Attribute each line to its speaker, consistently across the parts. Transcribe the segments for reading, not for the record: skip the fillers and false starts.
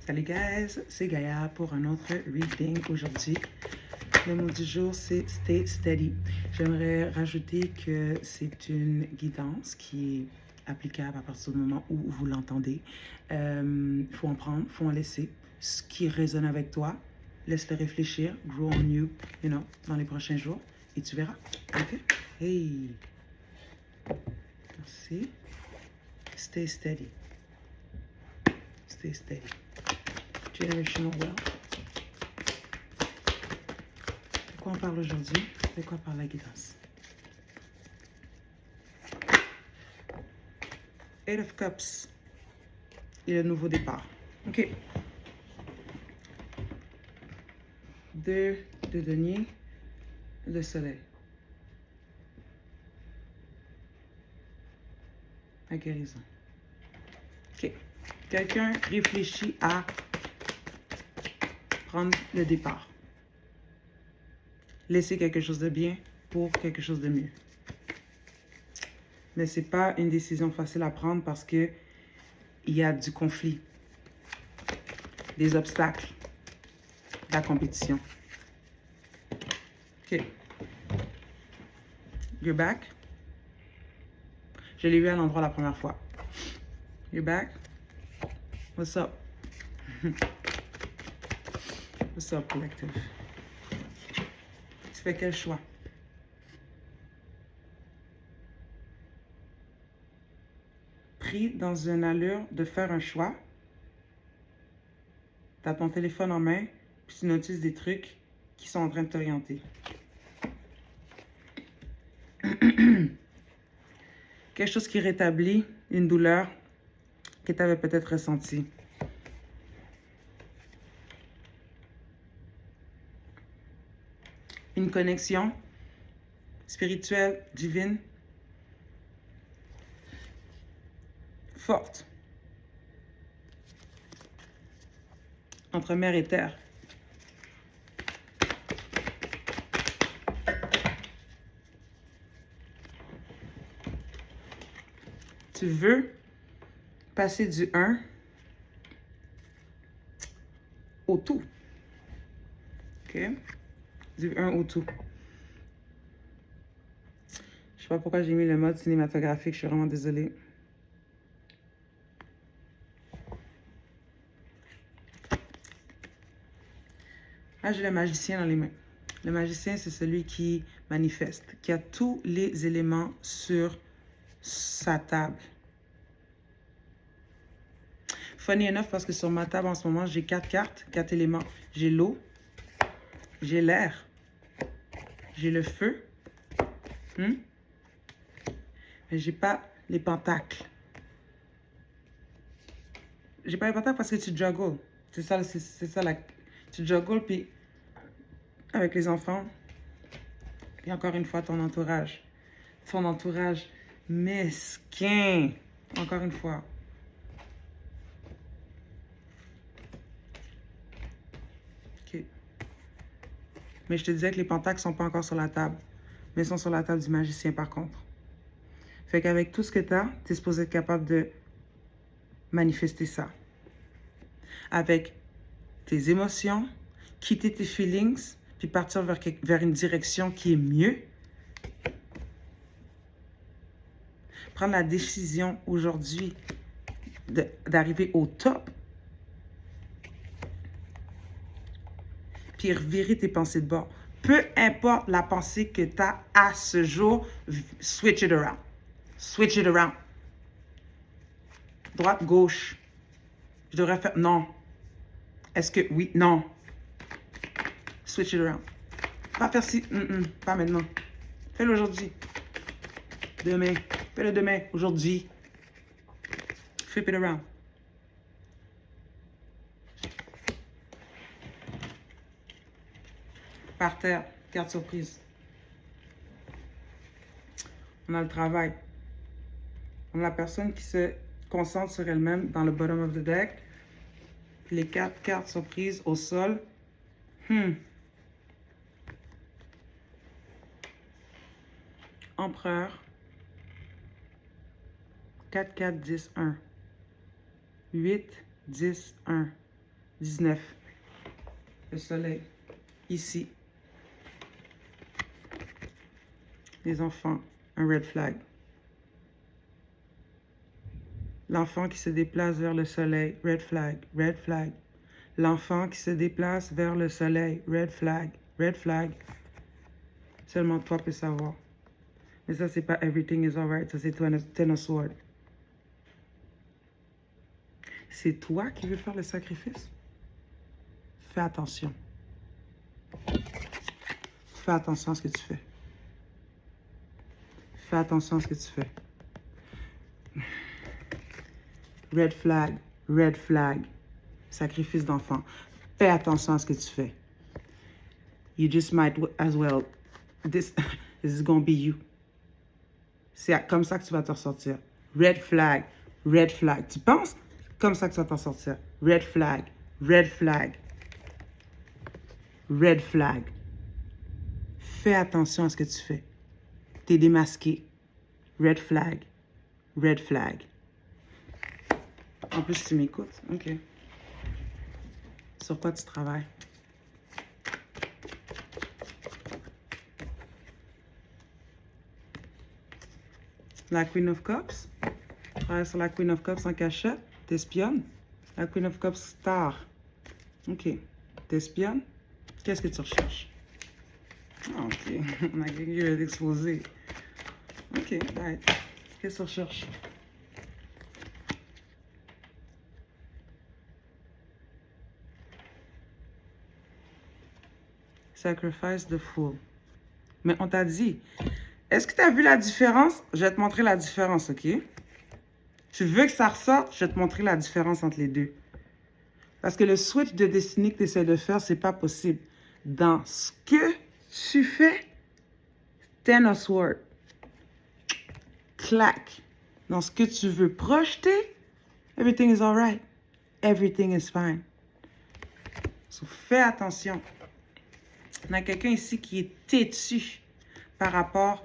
Speaker 1: Salut guys, c'est Gaïa pour un autre reading aujourd'hui. Le mot du jour, c'est Stay Steady. J'aimerais rajouter que c'est une guidance qui est applicable à partir du moment où vous l'entendez. Faut en prendre, faut en laisser. Ce qui résonne avec toi, laisse-le réfléchir, grow on you, dans les prochains jours, et tu verras. Ok? Hey! Merci. Stay steady. Stay steady. Generational wealth. De quoi on parle aujourd'hui? De quoi parle la guidance? Eight of Cups. Et le nouveau départ. OK. Deux de denier. Le soleil. La guérison. OK. Quelqu'un réfléchit à prendre le départ. Laisser quelque chose de bien pour quelque chose de mieux. Mais ce n'est pas une décision facile à prendre parce que il y a du conflit, des obstacles, de la compétition. OK. You're back. Je l'ai vu à l'endroit la première fois. You're back. What's up? What's up, collective? Tu fais quel choix? Pris dans une allure de faire un choix, tu as ton téléphone en main, puis tu notices des trucs qui sont en train de t'orienter. Quelque chose qui rétablit une douleur que tu avais peut-être ressentie. Une connexion spirituelle, divine, forte, entre mer et terre. Tu veux passer du 1 au tout. OK? Du 1 au tout. Je sais pas pourquoi j'ai mis le mode cinématographique, je suis vraiment désolée. Là, j'ai le magicien dans les mains. Le magicien, c'est celui qui manifeste, qui a tous les éléments sur sa table. Funny enough, parce que sur ma table en ce moment, j'ai 4 cartes, 4 éléments. J'ai l'eau, j'ai l'air, j'ai le feu, mais j'ai pas les pentacles. J'ai pas les pentacles parce que tu juggles. C'est ça, tu juggles, puis avec les enfants, et encore une fois, ton entourage. Ton entourage mesquin. Encore une fois. OK. Mais je te disais que les pentacles sont pas encore sur la table. Mais sont sur la table du magicien, par contre. Fait qu'avec tout ce que tu as, tu es supposé être capable de manifester ça. Avec tes émotions, quitter tes feelings, puis partir vers une direction qui est mieux. Prendre la décision aujourd'hui d'arriver au top. Puis revirer tes pensées de bord. Peu importe la pensée que tu as à ce jour, switch it around. Switch it around. Droite, gauche. Je devrais faire... Non. Est-ce que... Oui, non. Switch it around. Pas faire ci. Pas maintenant. Fais-le aujourd'hui. Demain. Fais-le demain. Aujourd'hui. Flip it around. Par terre, carte surprise. On a le travail. On a la personne qui se concentre sur elle-même dans le bottom of the deck. Les 4 cartes surprises au sol. Empereur. 4, 4, 10, 1. 8, 10, 1. 19. Le soleil. Ici. Les enfants. Un red flag. L'enfant qui se déplace vers le soleil. Red flag. Red flag. L'enfant qui se déplace vers le soleil. Red flag. Red flag. Seulement toi peux savoir. Mais ça, c'est pas everything is alright. Ça, c'est Ten of Swords. C'est toi qui veux faire le sacrifice. Fais attention. Fais attention à ce que tu fais. Fais attention à ce que tu fais. Red flag. Red flag. Sacrifice d'enfant. Fais attention à ce que tu fais. You just might as well. This is gonna be you. C'est comme ça que tu vas t'en sortir. Red flag. Red flag. Tu penses? Comme ça que tu vas t'en sortir. Red flag. Red flag. Red flag. Fais attention à ce que tu fais. T'es démasqué. Red flag. Red flag. En plus, tu m'écoutes. OK. Sur quoi tu travailles? La Queen of Cups. Tu travailles sur la Queen of Cups en cachette. T'espionnes. La Queen of Cups star. OK. T'espionnes. Qu'est-ce que tu recherches? Ah, OK. On a quelqu'un qui veut t'exposer. OK, right. Qu'est-ce que tu recherches? Sacrifice the fool. Mais on t'a dit, est-ce que tu as vu la différence? Je vais te montrer la différence, OK? Tu veux que ça ressorte? Je vais te montrer la différence entre les deux. Parce que le switch de destinée que tu essaies de faire, c'est pas possible. Dans ce que tu fais, Ten of Swords. Clac. Dans ce que tu veux projeter, everything is alright. Everything is fine. So, fais attention. On a quelqu'un ici qui est têtu par rapport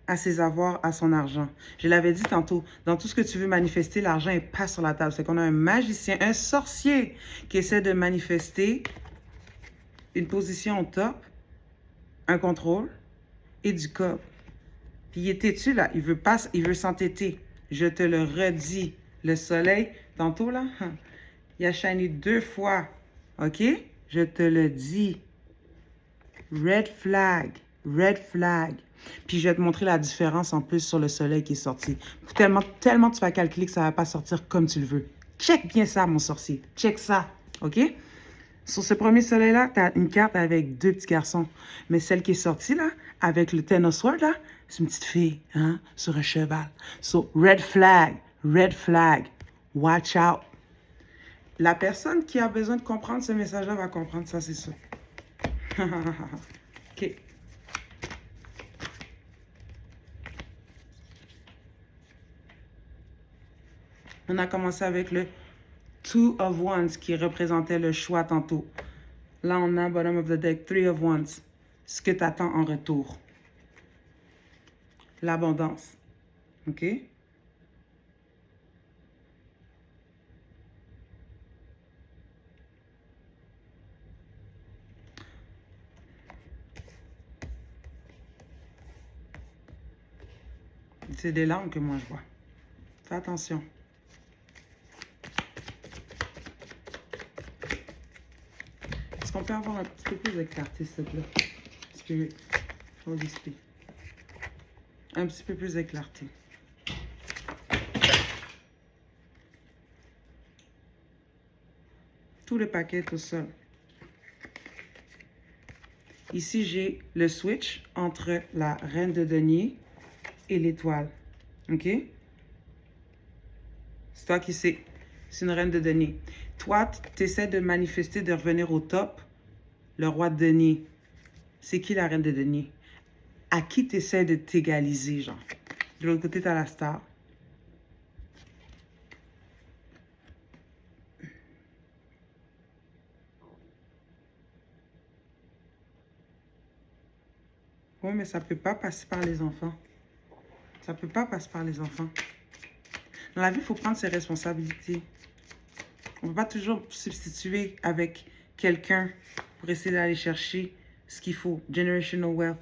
Speaker 1: à ses avoirs, à son argent. Je l'avais dit tantôt, dans tout ce que tu veux manifester, l'argent n'est pas sur la table. C'est qu'on a un magicien, un sorcier qui essaie de manifester une position au top, un contrôle et du corps. Puis il est têtu là, il veut s'entêter. Je te le redis, le soleil, tantôt là, il a shiné 2 fois, ok? Je te le dis. Red flag, red flag. Puis je vais te montrer la différence en plus sur le soleil qui est sorti. Tellement tu vas calculer que ça va pas sortir comme tu le veux. Check bien ça, mon sorcier. Check ça, ok? Sur ce premier soleil-là, tu as une carte avec 2 petits garçons. Mais celle qui est sortie, là, avec le Ten of Swords, là, c'est une petite fille, hein, sur un cheval. So, red flag, watch out. La personne qui a besoin de comprendre ce message-là va comprendre ça, c'est sûr. OK. On a commencé avec le Two of Wands qui représentait le choix tantôt. Là, on a bottom of the deck, Three of Wands. Ce que tu attends en retour. L'abondance. OK? C'est des larmes que moi je vois. Fais attention. Est-ce qu'on peut avoir un petit peu plus de clarté, s'il te plaît? Spirit. Holy Spirit. Un petit peu plus de clarté. Tout le paquet tout seul. Ici, j'ai le switch entre la reine de denier et l'étoile. OK? C'est toi qui sais. C'est une reine de denier. Toi, tu essaies de manifester, de revenir au top. Le roi de denier. C'est qui la reine de denier? À qui tu essaies de t'égaliser, genre? De l'autre côté, tu as la star. Oui, mais ça ne peut pas passer par les enfants. Ça ne peut pas passer par les enfants. Dans la vie, il faut prendre ses responsabilités. On ne peut pas toujours substituer avec quelqu'un pour essayer d'aller chercher ce qu'il faut. Generational wealth.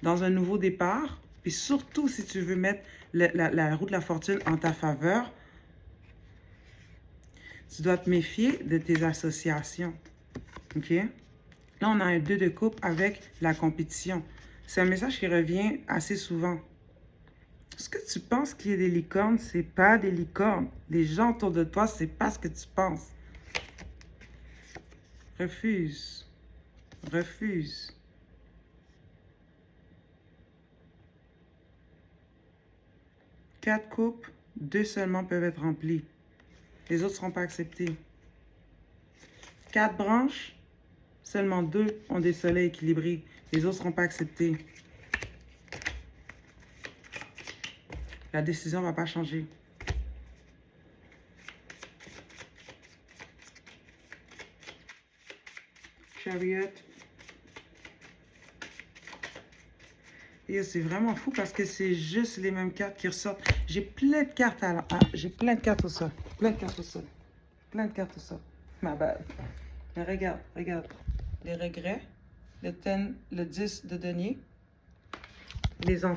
Speaker 1: Dans un nouveau départ, puis surtout si tu veux mettre la roue de la fortune en ta faveur, tu dois te méfier de tes associations. OK? Là, on a un 2 de coupe avec la compétition. C'est un message qui revient assez souvent. Ce que tu penses qu'il y a des licornes, c'est pas des licornes. Les gens autour de toi, c'est pas ce que tu penses. Refuse. Refuse. Quatre coupes, 2 seulement peuvent être remplies. Les autres ne seront pas acceptés. 4 branches, seulement 2 ont des soleils équilibrés. Les autres ne seront pas acceptés. La décision ne va pas changer. Chariot. Et c'est vraiment fou parce que c'est juste les mêmes cartes qui ressortent. J'ai plein de cartes j'ai plein de cartes au sol. Plein de cartes au sol. Plein de cartes au sol. Ma bad. Mais regarde, regarde. Les regrets. Le 10 de denier. Les enfants.